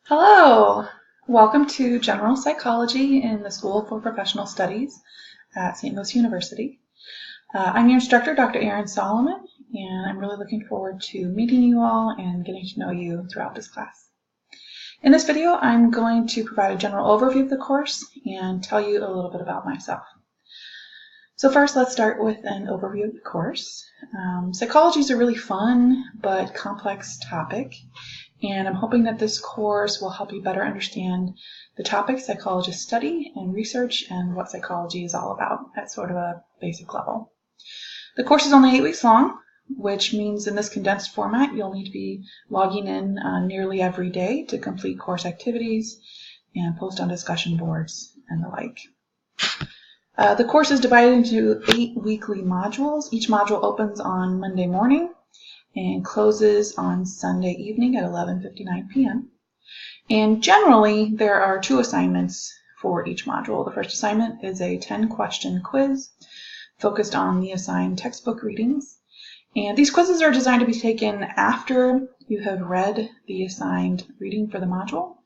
Hello! Welcome to General Psychology in the School for Professional Studies at St. Louis University. I'm your instructor, Dr. Erin Solomon, and I'm really looking forward to meeting you all and getting to know you throughout this class. In this video, I'm going to provide a general overview of the course and tell you a little bit about myself. So first, let's start with an overview of the course. Psychology is a really fun but complex topic, and I'm hoping that this course will help you better understand the topics psychologists study and research and what psychology is all about at sort of a basic level. The course is only 8 weeks long, which means in this condensed format you'll need to be logging in nearly every day to complete course activities and post on discussion boards and the like. The course is divided into 8 weekly modules. Each module opens on Monday morning and closes on Sunday evening at 11:59 p.m. And generally, there are 2 assignments for each module. The first assignment is a 10-question quiz focused on the assigned textbook readings. And these quizzes are designed to be taken after you have read the assigned reading for the module,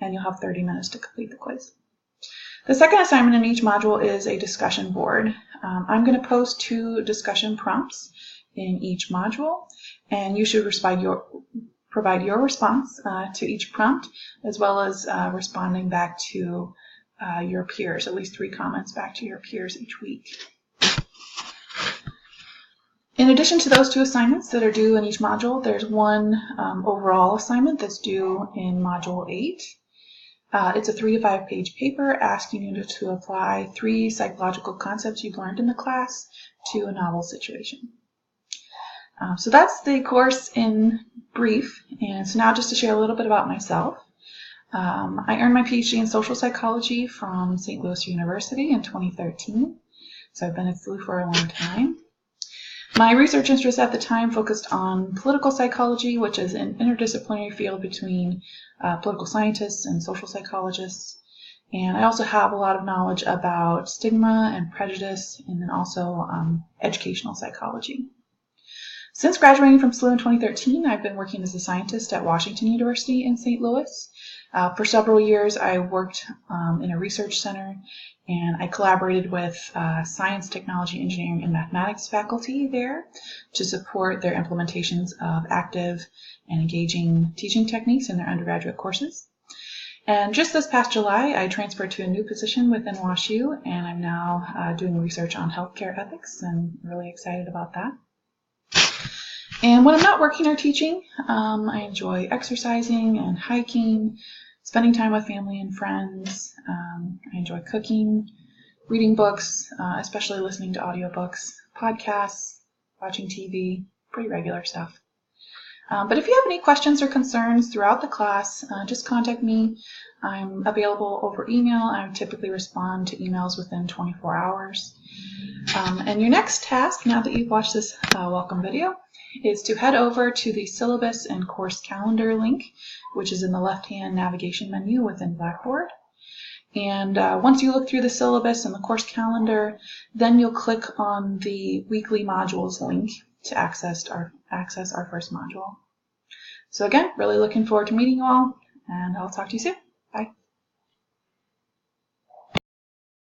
and you'll have 30 minutes to complete the quiz. The second assignment in each module is a discussion board. I'm going to post 2 discussion prompts in each module, and you should provide your response to each prompt, as well as responding back to your peers, at least 3 comments back to your peers each week. In addition to those 2 assignments that are due in each module, there's one overall assignment that's due in Module 8. It's a 3 to 5 page paper asking you to apply 3 psychological concepts you've learned in the class to a novel situation. So that's the course in brief, and so now just to share a little bit about myself. I earned my PhD in social psychology from St. Louis University in 2013, so I've been at SLU for a long time. My research interests at the time focused on political psychology, which is an interdisciplinary field between political scientists and social psychologists. And I also have a lot of knowledge about stigma and prejudice, and then also educational psychology. Since graduating from SLU in 2013, I've been working as a scientist at Washington University in St. Louis. For several years, I worked in a research center, and I collaborated with science, technology, engineering, and mathematics faculty there to support their implementations of active and engaging teaching techniques in their undergraduate courses. And just this past July, I transferred to a new position within WashU, and I'm now doing research on healthcare ethics, and really excited about that. And when I'm not working or teaching, I enjoy exercising and hiking, spending time with family and friends. I enjoy cooking, reading books, especially listening to audiobooks, podcasts, watching TV, pretty regular stuff. But if you have any questions or concerns throughout the class, just contact me. I'm available over email. I typically respond to emails within 24 hours. And your next task, now that you've watched this welcome video, is to head over to the syllabus and course calendar link, which is in the left-hand navigation menu within Blackboard. And once you look through the syllabus and the course calendar, then you'll click on the weekly modules link to access our first module. So again, really looking forward to meeting you all, and I'll talk to you soon. Bye.